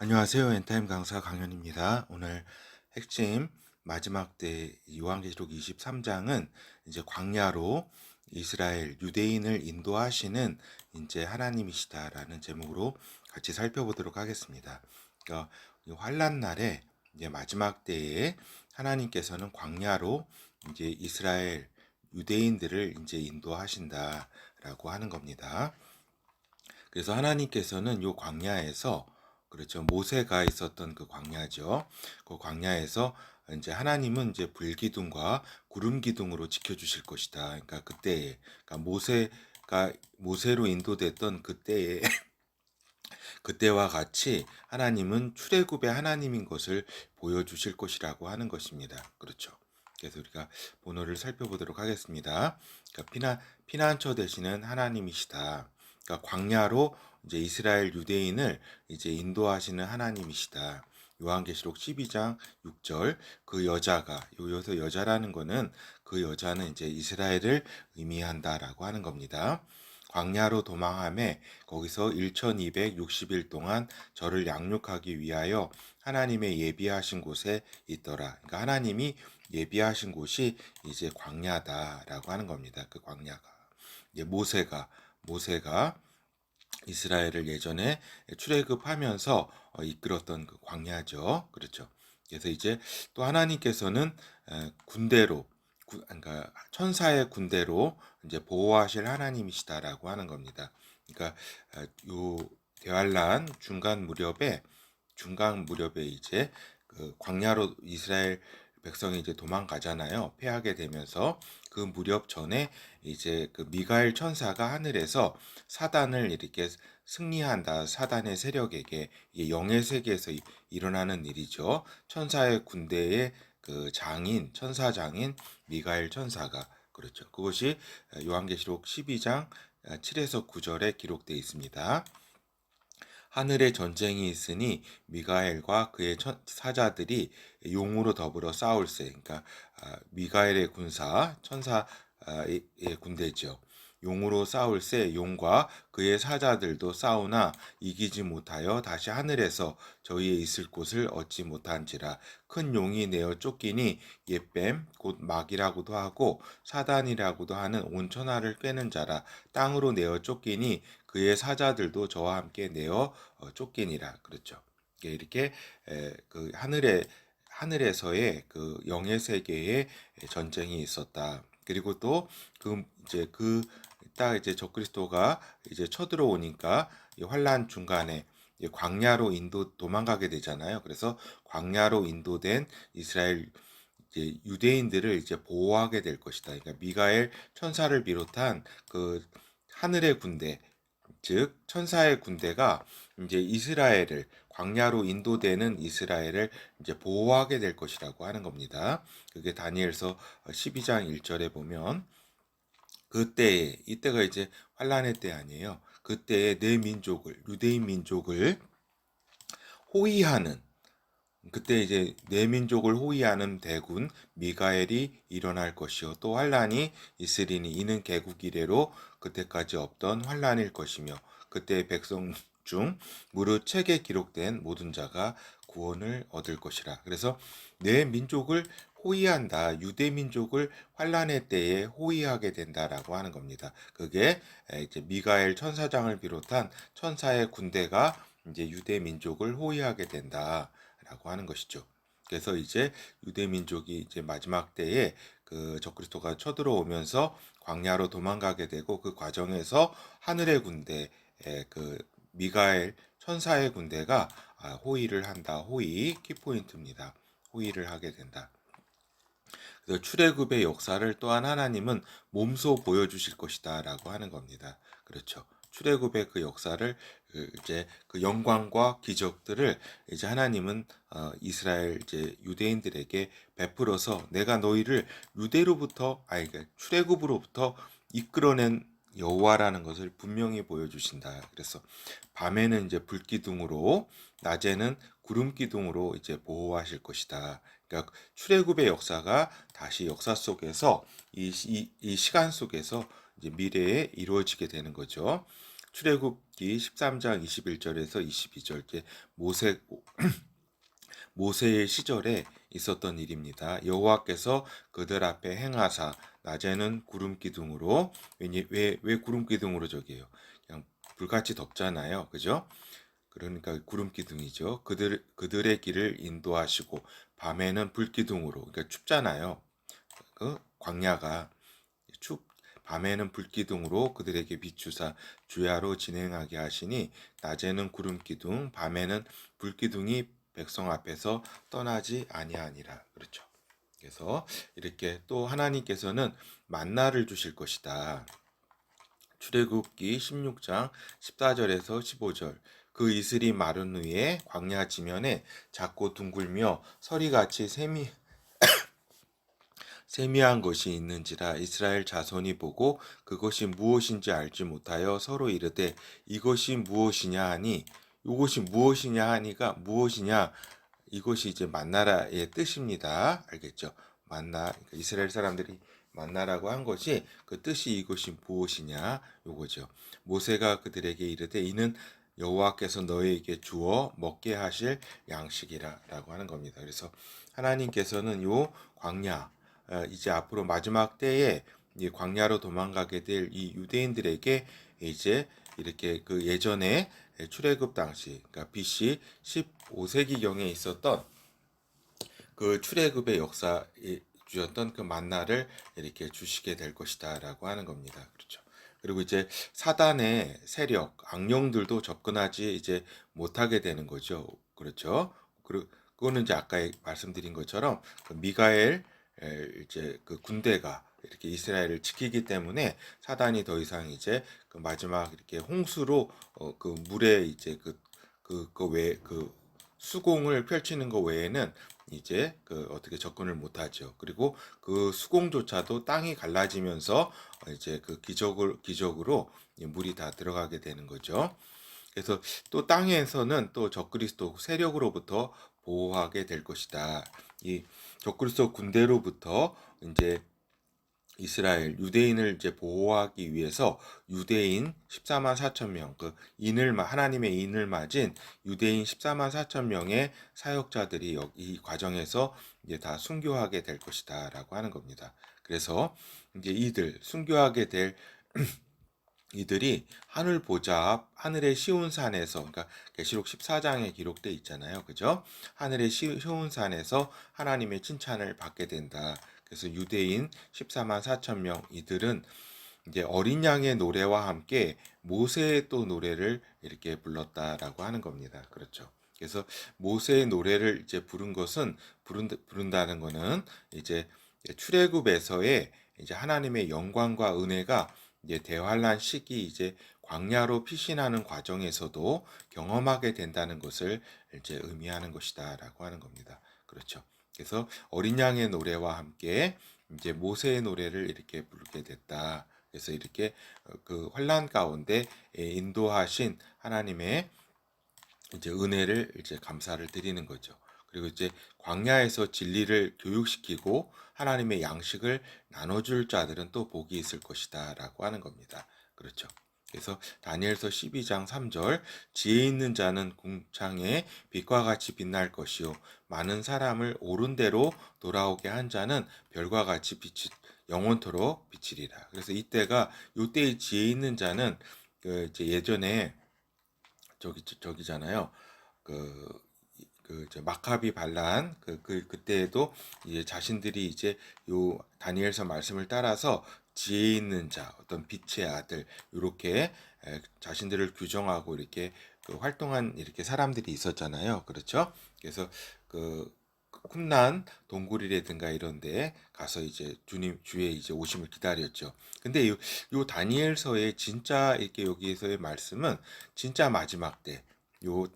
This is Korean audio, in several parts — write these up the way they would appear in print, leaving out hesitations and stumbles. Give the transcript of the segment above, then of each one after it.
안녕하세요. 엔타임 강사 강현입니다. 오늘 핵심 마지막 때 요한계시록 23장은 이제 광야로 이스라엘 유대인을 인도하시는 이제 하나님이시다라는 제목으로 같이 살펴보도록 하겠습니다. 그러니까 이 환란 날에 이제 마지막 때에 하나님께서는 광야로 이제 이스라엘 유대인들을 이제 인도하신다라고 하는 겁니다. 그래서 하나님께서는 요 광야에서, 그렇죠, 모세가 있었던 그 광야죠. 그 광야에서 이제 하나님은 이제 불기둥과 구름 기둥으로 지켜주실 것이다. 그러니까 그때에, 그러니까 모세로 인도됐던 그때에 그때와 같이 하나님은 출애굽의 하나님인 것을 보여주실 것이라고 하는 것입니다. 그렇죠. 그래서 우리가 본어를 살펴보도록 하겠습니다. 그러니까 피난처 되시는 하나님이시다. 그러니까 광야로 이제 이스라엘 유대인을 이제 인도하시는 하나님이시다. 요한계시록 12장 6절, 그 여자가, 여기서 여자라는 거는 그 여자는 이제 이스라엘을 의미한다라고 하는 겁니다. 광야로 도망함에 거기서 1260일 동안 저를 양육하기 위하여 하나님의 예비하신 곳에 있더라. 그러니까 하나님이 예비하신 곳이 이제 광야다라고 하는 겁니다. 그 광야가 이제 모세가 이스라엘을 예전에 출애굽하면서 이끌었던 그 광야죠. 그렇죠. 그래서 이제 또 하나님께서는 군대로, 그러니까 천사의 군대로 이제 보호하실 하나님이시다라고 하는 겁니다. 그러니까 요 대환란 중간 무렵에 이제 그 광야로 이스라엘 백성이 이제 도망가잖아요. 패하게 되면서 그 무렵 전에 이제 그 미가엘 천사가 하늘에서 사단을 이렇게 승리한다. 사단의 세력에게, 이게 영의 세계에서 일어나는 일이죠. 천사의 군대의 그 천사장인 미가엘 천사가, 그렇죠. 그것이 요한계시록 12장 7에서 9절에 기록되어 있습니다. 하늘에 전쟁이 있으니 미가엘과 그의 사자들이 용으로 더불어 싸울세. 그러니까 미가엘의 군사, 천사의 군대죠. 용으로 싸울세. 용과 그의 사자들도 싸우나 이기지 못하여 다시 하늘에서 저희의 있을 곳을 얻지 못한지라. 큰 용이 내어 쫓기니 옛뱀 곧 막이라고도 하고 사단이라고도 하는 온 천하를 꿰는 자라. 땅으로 내어 쫓기니 그의 사자들도 저와 함께 내어 쫓기니라. 그렇죠. 이렇게 그 하늘에서의 그 영의 세계에 전쟁이 있었다. 그리고 또 그 이제 딱 이제 적그리스도가 이제 쳐들어오니까 이 환란 중간에 광야로 도망가게 되잖아요. 그래서 광야로 인도된 이스라엘 이제 유대인들을 이제 보호하게 될 것이다. 그러니까 미가엘 천사를 비롯한 그 하늘의 군대, 즉 천사의 군대가 이제 광야로 인도되는 이스라엘을 이제 보호하게 될 것이라고 하는 겁니다. 그게 다니엘서 12장 1절에 보면 이때가 이제 환란의 때 아니에요. 그때에 내 민족을, 유대인 민족을 호위하는, 그때 이제 내 민족을 호위하는 대군 미가엘이 일어날 것이요 또 환란이 있으리니 이는 개국 이래로 그때까지 없던 환란일 것이며 그때 백성 중 무릇 책에 기록된 모든 자가 구원을 얻을 것이라. 그래서 내 민족을 호위한다. 유대 민족을 환란의 때에 호위하게 된다라고 하는 겁니다. 그게 이제 미가엘 천사장을 비롯한 천사의 군대가 이제 유대 민족을 호위하게 된다. 라고 하는 것이죠. 그래서 이제 유대 민족이 이제 마지막 때에 그 적그리스도가 쳐들어오면서 광야로 도망가게 되고 그 과정에서 하늘의 군대, 그 미가엘 천사의 군대가 호위를 한다. 키포인트입니다. 호위를 하게 된다. 그래서 출애굽의 역사를 또한 하나님은 몸소 보여주실 것이다라고 하는 겁니다. 그렇죠. 출애굽의 그 역사를 이제 그 영광과 기적들을 이제 하나님은 이스라엘 이제 유대인들에게 베풀어서 내가 너희를 그러니까 출애굽으로부터 이끌어낸 여호와라는 것을 분명히 보여주신다. 그래서 밤에는 이제 불기둥으로, 낮에는 구름 기둥으로 이제 보호하실 것이다. 그러니까 출애굽의 역사가 다시 역사 속에서 이 시간 속에서 이제 미래에 이루어지게 되는 거죠. 출애굽기 13장 21절에서 22절 때 모세 모세의 시절에 있었던 일입니다. 여호와께서 그들 앞에 행하사 낮에는 구름 기둥으로 왜 구름 기둥으로 저기요? 그냥 불같이 덥잖아요. 그죠? 그러니까 구름 기둥이죠. 그들의 길을 인도하시고 밤에는 불 기둥으로 그러니까 춥잖아요. 그 광야가 춥 밤에는 불기둥으로 그들에게 비추사 주야로 진행하게 하시니 낮에는 구름 기둥 밤에는 불기둥이 백성 앞에서 떠나지 아니하니라. 그렇죠. 그래서 이렇게 또 하나님께서는 만나를 주실 것이다. 출애굽기 16장 14절에서 15절 그 이슬이 마른 후에 광야 지면에 작고 둥글며 서리같이 세미한 것이 있는지라 이스라엘 자손이 보고 그것이 무엇인지 알지 못하여 서로 이르되 이것이 무엇이냐 하니 이것이 무엇이냐 하니가 무엇이냐 이것이 이제 만나라의 뜻입니다. 알겠죠? 만나 그러니까 이스라엘 사람들이 만나라고 한 것이 그 뜻이 이것이 무엇이냐 요거죠. 모세가 그들에게 이르되 이는 여호와께서 너희에게 주어 먹게 하실 양식이라라고 하는 겁니다. 그래서 하나님께서는 요 광야 이제 앞으로 마지막 때에 이 광야로 도망가게 될 이 유대인들에게 이제 이렇게 그 예전에 출애굽 당시 그러니까 BC 15세기경에 있었던 그 출애굽의 역사에 주셨던 그 만나를 이렇게 주시게 될 것이다라고 하는 겁니다. 그렇죠. 그리고 이제 사단의 세력, 악령들도 접근하지 이제 못하게 되는 거죠. 그렇죠. 그리고 그거는 이제 아까 말씀드린 것처럼 그 미가엘 이제 그 군대가 이렇게 이스라엘을 지키기 때문에 사단이 더 이상 이제 그 마지막 이렇게 홍수로 그 물에 이제 그 수공을 펼치는 것 외에는 이제 그 어떻게 접근을 못하죠. 그리고 그 수공조차도 땅이 갈라지면서 이제 그 기적으로 물이 다 들어가게 되는 거죠. 그래서 또 땅에서는 또 적그리스도 세력으로부터 보호하게 될 것이다. 이 적그리스도 군대로부터 이제 이스라엘 유대인을 이제 보호하기 위해서 유대인 14만 4천 명, 그 하나님의 인을 맞은 유대인 14만 4천 명의 사역자들이 이 과정에서 이제 다 순교하게 될 것이다라고 하는 겁니다. 그래서 이제 순교하게 될 이들이 하늘 보좌 앞 하늘의 시온산에서 그러니까 계시록 14장에 기록돼 있잖아요. 그죠? 하늘의 시온산에서 하나님의 칭찬을 받게 된다. 그래서 유대인 14만 4천 명 이들은 이제 어린 양의 노래와 함께 모세의 또 노래를 이렇게 불렀다라고 하는 겁니다. 그렇죠. 그래서 모세의 노래를 이제 부른다는 거는 이제 출애굽에서의 이제 하나님의 영광과 은혜가 이제 대환란 시기 이제 광야로 피신하는 과정에서도 경험하게 된다는 것을 이제 의미하는 것이다라고 하는 겁니다. 그렇죠. 그래서 어린 양의 노래와 함께 이제 모세의 노래를 이렇게 부르게 됐다. 그래서 이렇게 그 환란 가운데 인도하신 하나님의 이제 은혜를 이제 감사를 드리는 거죠. 그리고 이제 광야에서 진리를 교육시키고 하나님의 양식을 나눠줄 자들은 또 복이 있을 것이다라고 하는 겁니다. 그렇죠. 그래서 다니엘서 12장 3절 지혜 있는 자는 궁창에 빛과 같이 빛날 것이요 많은 사람을 옳은 대로 돌아오게 한 자는 별과 같이 빛이 영원토록 비치리라. 그래서 이때가 요때의 지혜 있는 자는 그 이제 예전에 저기잖아요. 마카비 반란 그때에도 이제 자신들이 이제 요 다니엘서 말씀을 따라서 지혜 있는 자 어떤 빛의 아들 이렇게 자신들을 규정하고 이렇게 그 활동한 이렇게 사람들이 있었잖아요. 그렇죠? 그래서 그 쿰난 동굴이라든가 이런데 가서 이제 주의 이제 오심을 기다렸죠. 근데 요 다니엘서의 진짜 이렇게 여기에서의 말씀은 진짜 마지막 때 요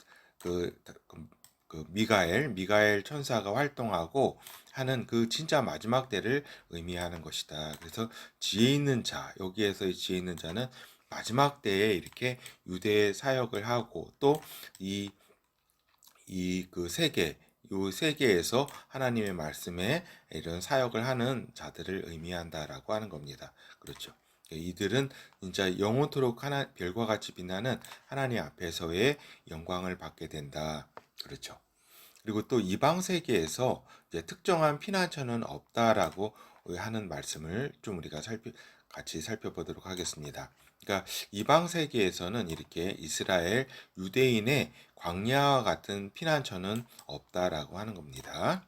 그 미가엘 천사가 활동하고 하는 그 진짜 마지막 때를 의미하는 것이다. 그래서 지혜 있는 자, 여기에서의 지혜 있는 자는 마지막 때에 이렇게 유대 사역을 하고 또 이 그 세계, 요 세계에서 하나님의 말씀에 이런 사역을 하는 자들을 의미한다라고 하는 겁니다. 그렇죠. 이들은 진짜 영원토록 별과 같이 빛나는 하나님 앞에서의 영광을 받게 된다. 그렇죠. 그리고 또 이방 세계에서 이제 특정한 피난처는 없다라고 하는 말씀을 좀 우리가 같이 살펴보도록 하겠습니다. 그러니까 이방 세계에서는 이렇게 이스라엘 유대인의 광야와 같은 피난처는 없다라고 하는 겁니다.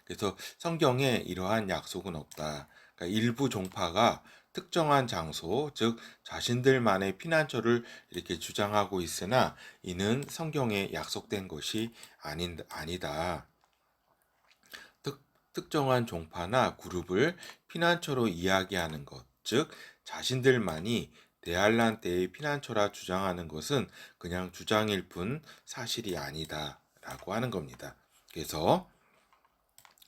그래서 성경에 이러한 약속은 없다. 그러니까 일부 종파가 특정한 장소, 즉 자신들만의 피난처를 이렇게 주장하고 있으나 이는 성경에 약속된 것이 아니다. 특정한 종파나 그룹을 피난처로 이야기하는 것, 즉 자신들만이 대환란 때의 피난처라 주장하는 것은 그냥 주장일 뿐 사실이 아니다라고 하는 겁니다. 그래서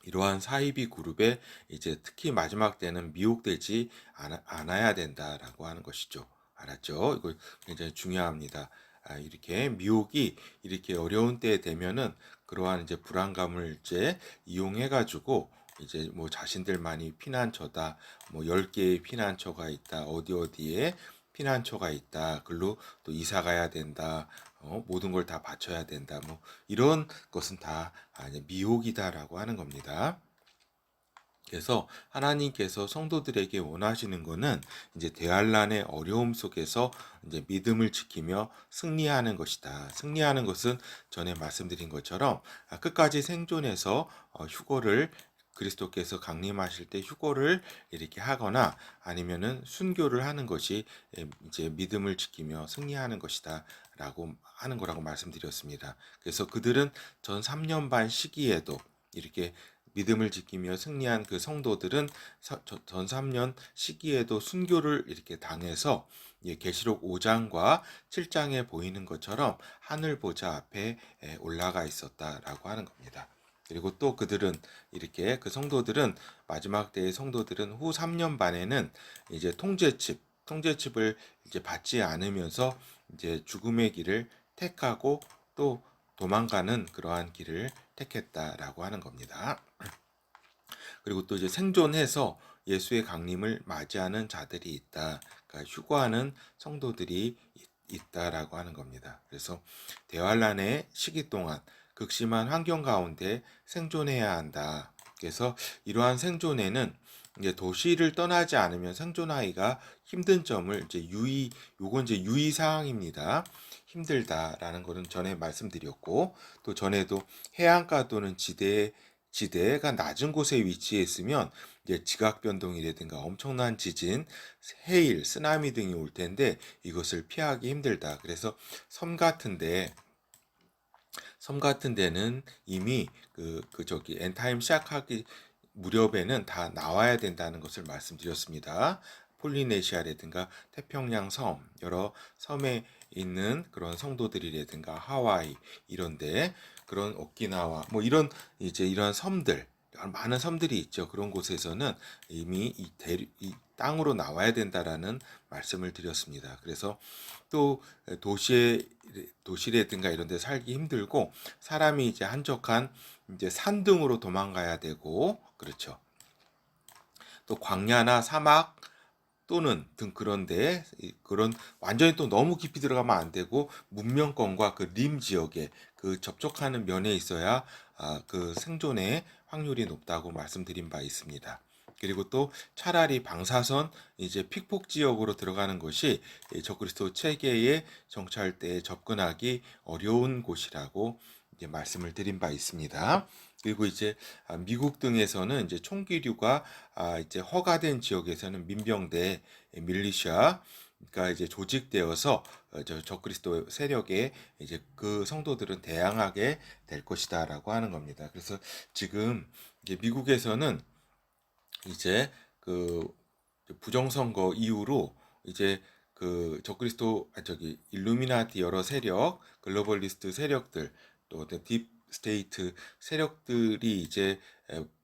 이러한 사이비 그룹에 이제 특히 마지막 때는 미혹되지 않아야 된다라고 하는 것이죠. 알았죠? 이거 굉장히 중요합니다. 이렇게 미혹이 이렇게 어려운 때 되면은 그러한 이제 불안감을 이제 이용해 가지고 이제 뭐 자신들만이 피난처다, 뭐 10개의 피난처가 있다, 어디에 피난처가 있다, 글로 또 이사 가야 된다, 모든 걸 다 바쳐야 된다, 뭐 이런 것은 다 미혹이다라고 하는 겁니다. 그래서 하나님께서 성도들에게 원하시는 것은 이제 대환란의 어려움 속에서 이제 믿음을 지키며 승리하는 것이다. 승리하는 것은 전에 말씀드린 것처럼 끝까지 생존해서 휴거를 그리스도께서 강림하실 때 휴거를 이렇게 하거나 아니면은 순교를 하는 것이 이제 믿음을 지키며 승리하는 것이다라고 하는 거라고 말씀드렸습니다. 그래서 그들은 전 3년 반 시기에도 이렇게 믿음을 지키며 승리한 그 성도들은 전 3년 시기에도 순교를 이렇게 당해서 계시록 5장과 7장에 보이는 것처럼 하늘 보좌 앞에 올라가 있었다라고 하는 겁니다. 그리고 또 그들은 이렇게 그 성도들은 마지막 때의 성도들은 후 3년 반에는 이제 통제칩을 이제 받지 않으면서 이제 죽음의 길을 택하고 또 도망가는 그러한 길을 택했다라고 하는 겁니다. 그리고 또 이제 생존해서 예수의 강림을 맞이하는 자들이 있다. 그러니까 휴거하는 성도들이 있다라고 하는 겁니다. 그래서 대환란의 시기 동안 극심한 환경 가운데 생존해야 한다. 그래서 이러한 생존에는 이제 도시를 떠나지 않으면 생존하기가 힘든 점을 요건 이제 유의 사항입니다. 힘들다라는 것은 전에 말씀드렸고 또 전에도 해안가 또는 지대가 낮은 곳에 위치해 있으면 이제 지각 변동이라든가 엄청난 지진, 해일, 쓰나미 등이 올 텐데 이것을 피하기 힘들다. 그래서 섬 같은 데는 이미 엔타임 시작하기 무렵에는 다 나와야 된다는 것을 말씀드렸습니다. 폴리네시아라든가 태평양 섬, 여러 섬에 있는 그런 성도들이라든가 하와이 이런데 그런 오키나와 뭐 이러한 섬들 많은 섬들이 있죠. 그런 곳에서는 이미 이 땅으로 나와야 된다라는 말씀을 드렸습니다. 그래서 또 도시라든가 이런 데 살기 힘들고 사람이 이제 한적한 이제 산 등으로 도망가야 되고 그렇죠. 또 광야나 사막 또는 등 그런데 그런 완전히 또 너무 깊이 들어가면 안 되고 문명권과 그 림 지역에 그 접촉하는 면에 있어야 그 생존의 확률이 높다고 말씀드린 바 있습니다. 그리고 또 차라리 방사선 이제 픽폭 지역으로 들어가는 것이 적그리스도 체계에 정찰 때 접근하기 어려운 곳이라고 이제 말씀을 드린 바 있습니다. 그리고 이제 미국 등에서는 이제 총기류가 이제 허가된 지역에서는 민병대, 밀리샤, 그러니까 이제 조직되어서 적그리스도 세력에 이제 그 성도들은 대항하게 될 것이다라고 하는 겁니다. 그래서 지금 이제 미국에서는 이제 그 부정선거 이후로 이제 그 적그리스도 일루미나티 여러 세력, 글로벌리스트 세력들 또 딥 스테이트 세력들이 이제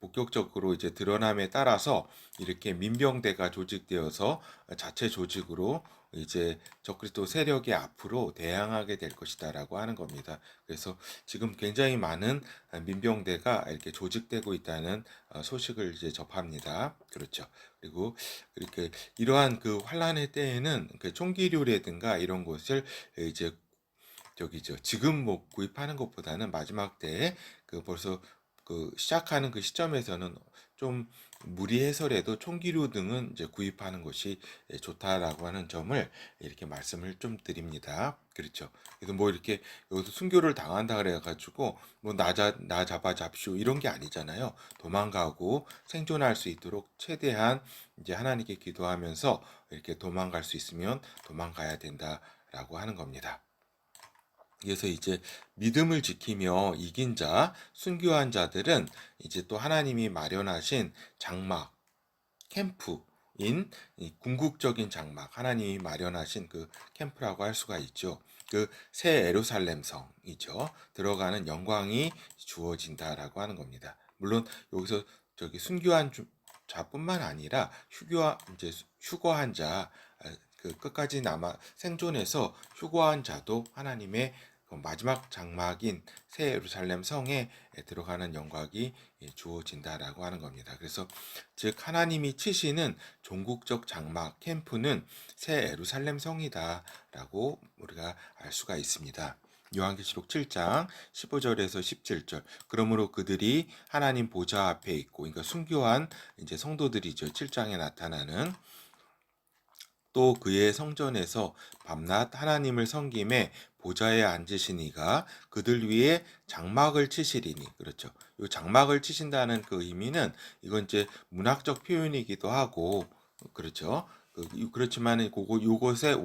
본격적으로 이제 드러남에 따라서 이렇게 민병대가 조직되어서 자체 조직으로 이제 적그리스도 세력이 앞으로 대항하게 될 것이다라고 하는 겁니다. 그래서 지금 굉장히 많은 민병대가 이렇게 조직되고 있다는 소식을 이제 접합니다. 그렇죠. 그리고 이렇게 이러한 그 환란의 때에는 그 총기류라든가 이런 것을 이제 저기죠. 지금 뭐 구입하는 것보다는 마지막 때에 그 벌써 그 시작하는 그 시점에서는 좀 무리해서라도 총기류 등은 이제 구입하는 것이 좋다라고 하는 점을 이렇게 말씀을 좀 드립니다. 그렇죠. 그래서 뭐 이렇게 여기서 순교를 당한다 그래가지고 뭐 나 잡아 잡쇼 이런 게 아니잖아요. 도망가고 생존할 수 있도록 최대한 이제 하나님께 기도하면서 이렇게 도망갈 수 있으면 도망가야 된다라고 하는 겁니다. 그래서 이제 믿음을 지키며 이긴 자, 순교한 자들은 이제 또 하나님이 마련하신 장막, 캠프인 이 궁극적인 장막, 하나님이 마련하신 그 캠프라고 할 수가 있죠. 그 새 예루살렘 성이죠. 들어가는 영광이 주어진다라고 하는 겁니다. 물론 여기서 저기 순교한 자뿐만 아니라 이제 휴거한 자, 그 끝까지 남아 생존해서 휴거한 자도 하나님의 그 마지막 장막인 새 예루살렘 성에 들어가는 영광이 주어진다라고 하는 겁니다. 그래서 즉 하나님이 치시는 종국적 장막 캠프는 새 예루살렘 성이다라고 우리가 알 수가 있습니다. 요한계시록 7장 15절에서 17절. 그러므로 그들이 하나님 보좌 앞에 있고, 그러니까 순교한 이제 성도들이죠. 7장에 나타나는 또 그의 성전에서 밤낮 하나님을 섬김에 보좌에 앉으시니가 그들 위에 장막을 치시리니. 그렇죠. 이 장막을 치신다는 그 의미는 이건 이제 문학적 표현이기도 하고 그렇죠. 그렇지만 요것의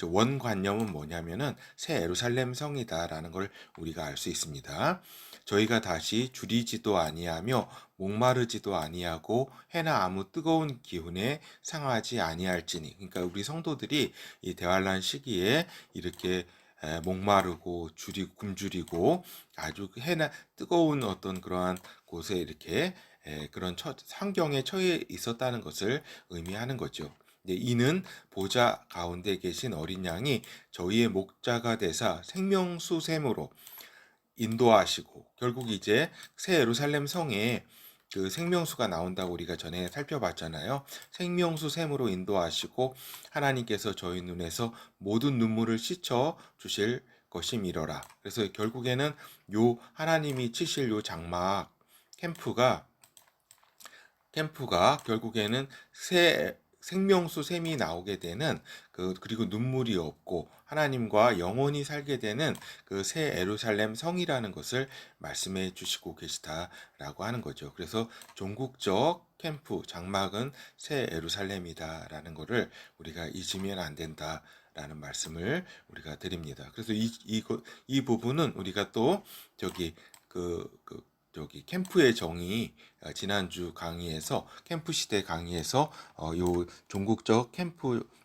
원관념은 뭐냐면은 새 예루살렘 성이다라는 걸 우리가 알 수 있습니다. 저희가 다시 줄이지도 아니하며 목마르지도 아니하고 해나 아무 뜨거운 기운에 상하지 아니할지니. 그러니까 우리 성도들이 이 대환란 시기에 이렇게 목마르고 굶주리고 아주 해나 뜨거운 어떤 그러한 곳에 이렇게 그런 환경에 처해 있었다는 것을 의미하는 거죠. 이는 보좌 가운데 계신 어린 양이 저희의 목자가 되사 생명수샘으로 인도하시고 결국 이제 새 예루살렘 성에 그 생명수가 나온다고 우리가 전에 살펴봤잖아요. 생명수 샘으로 인도하시고 하나님께서 저희 눈에서 모든 눈물을 씻어 주실 것이미러라. 그래서 결국에는 요 하나님이 치실 요 장막 캠프가 결국에는 새 생명수 샘이 나오게 되는 그리고 눈물이 없고 하나님과 영원히 살게 되는 그 새 예루살렘 성이라는 것을 말씀해 주시고 계시다라고 하는 거죠. 그래서 종국적 캠프 장막은 새 예루살렘이다라는 것을 우리가 잊으면 안 된다라는 말씀을 우리가 드립니다. 그래서 이 부분은 우리가 또 저기 저기 캠프의 정의 지난주 강의에서 캠프 시대 강의에서 요 종국적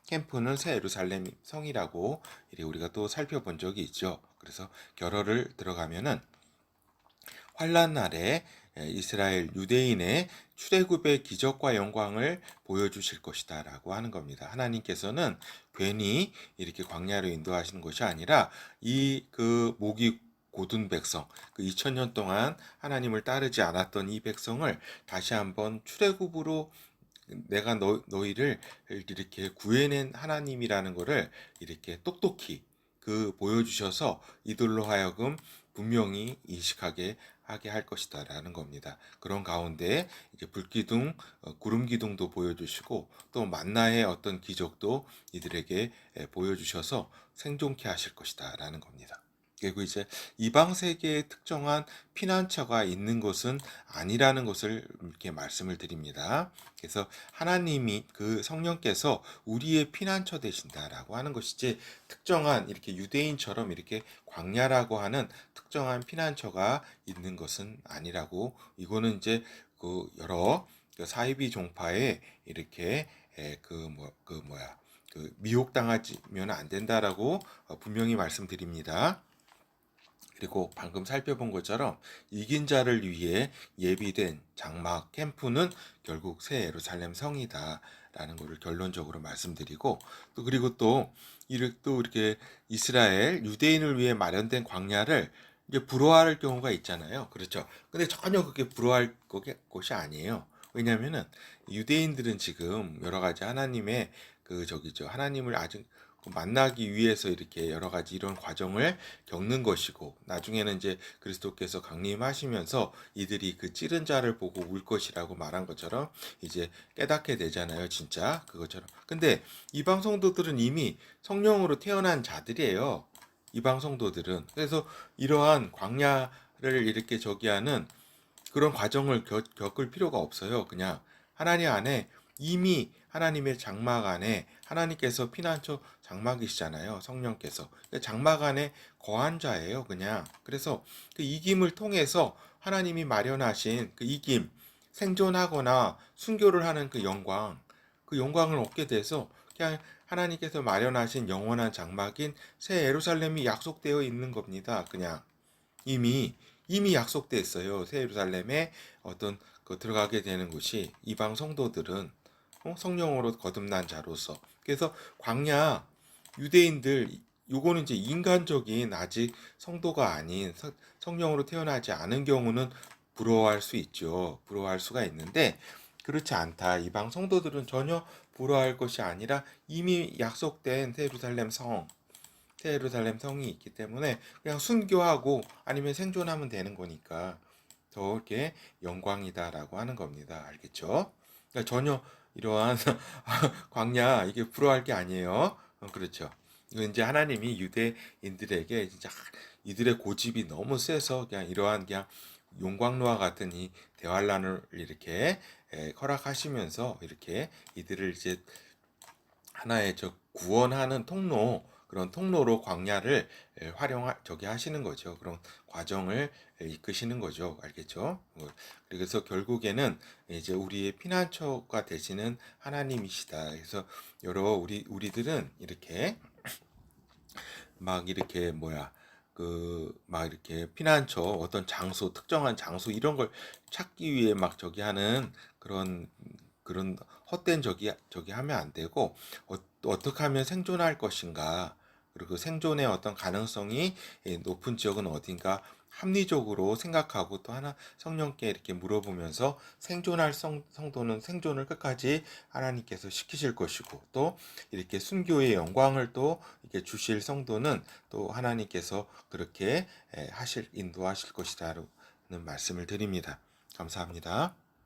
캠프는 새 예루살렘 성이라고 우리가 또 살펴본 적이 있죠. 그래서 결어를 들어가면은 환란 날에 이스라엘 유대인의 출애굽의 기적과 영광을 보여주실 것이다라고 하는 겁니다. 하나님께서는 괜히 이렇게 광야로 인도하시는 것이 아니라 이 그 목이 고든 백성, 그 2000년 동안 하나님을 따르지 않았던 이 백성을 다시 한번 출애굽으로 내가 너희를 이렇게 구해낸 하나님이라는 것을 이렇게 똑똑히 보여주셔서 이들로 하여금 분명히 인식하게 하게 할 것이다라는 겁니다. 그런 가운데 이제 불기둥, 구름 기둥도 보여주시고 또 만나의 어떤 기적도 이들에게 보여주셔서 생존케 하실 것이다라는 겁니다. 그리고 이제 이방 세계에 특정한 피난처가 있는 것은 아니라는 것을 이렇게 말씀을 드립니다. 그래서 하나님이 그 성령께서 우리의 피난처 되신다라고 하는 것이지 특정한 이렇게 유대인처럼 이렇게 광야라고 하는 특정한 피난처가 있는 것은 아니라고 이거는 이제 그 여러 사이비 종파에 이렇게 미혹당하면 안 된다라고 분명히 말씀드립니다. 그리고 방금 살펴본 것처럼 이긴 자를 위해 예비된 장막 캠프는 결국 새 예루살렘 성이다 라는 것을 결론적으로 말씀드리고, 또 그리고 또 이렇게 이스라엘 유대인을 위해 마련된 광야를 이제 부러워할 경우가 있잖아요. 그렇죠. 근데 전혀 그게 부러워할 것이 아니에요. 왜냐면은 유대인들은 지금 여러 가지 하나님의 하나님을 아직 만나기 위해서 이렇게 여러 가지 이런 과정을 겪는 것이고, 나중에는 이제 그리스도께서 강림하시면서 이들이 그 찌른 자를 보고 울 것이라고 말한 것처럼 이제 깨닫게 되잖아요, 진짜 그것처럼. 근데 이방 성도들은 이미 성령으로 태어난 자들이에요, 이방 성도들은. 그래서 이러한 광야를 이렇게 하는 그런 과정을 겪을 필요가 없어요. 그냥 하나님 안에, 이미 하나님의 장막 안에 하나님께서 피난처 장막이시잖아요. 성령께서 장막 안에 거한 자예요. 그냥. 그래서 그 이김을 통해서 하나님이 마련하신 그 이김, 생존하거나 순교를 하는 그 영광을 얻게 돼서 그냥 하나님께서 마련하신 영원한 장막인 새 예루살렘이 약속되어 있는 겁니다. 그냥 이미 약속돼 있어요. 새 예루살렘에 어떤 들어가게 되는 곳이, 이방 성도들은 성령으로 거듭난 자로서. 그래서 광야 유대인들, 요거는 이제 인간적인 아직 성도가 아닌 성령으로 태어나지 않은 경우는 부러워할 수 있죠. 부러워할 수가 있는데, 그렇지 않다. 이방 성도들은 전혀 부러워할 것이 아니라 이미 약속된 새 예루살렘 성이 있기 때문에 그냥 순교하고 아니면 생존하면 되는 거니까 더 이렇게 영광이다라고 하는 겁니다. 알겠죠? 그러니까 전혀 이러한 광야, 이게 부러워할 게 아니에요. 그렇죠. 이거 이제 하나님이 유대인들에게 진짜 이들의 고집이 너무 세서 그냥 이러한 그냥 용광로와 같은 이 대환란을 이렇게 허락하시면서 이렇게 이들을 이제 하나의 구원하는 그런 통로로 광야를 하시는 거죠. 그런 과정을 이끄시는 거죠. 알겠죠? 그래서 결국에는 이제 우리의 피난처가 되시는 하나님이시다. 그래서 우리들은 이렇게 막 이렇게 막 이렇게 피난처, 어떤 장소, 특정한 장소 이런 걸 찾기 위해 막 하는 그런 헛된 하면 안 되고, 어떻게 하면 생존할 것인가, 그리고 생존의 어떤 가능성이 높은 지역은 어딘가 합리적으로 생각하고, 또 하나 성령께 이렇게 물어보면서 생존할 성도는 생존을 끝까지 하나님께서 시키실 것이고, 또 이렇게 순교의 영광을 또 이렇게 주실 성도는 또 하나님께서 그렇게 인도하실 것이다라는 말씀을 드립니다. 감사합니다.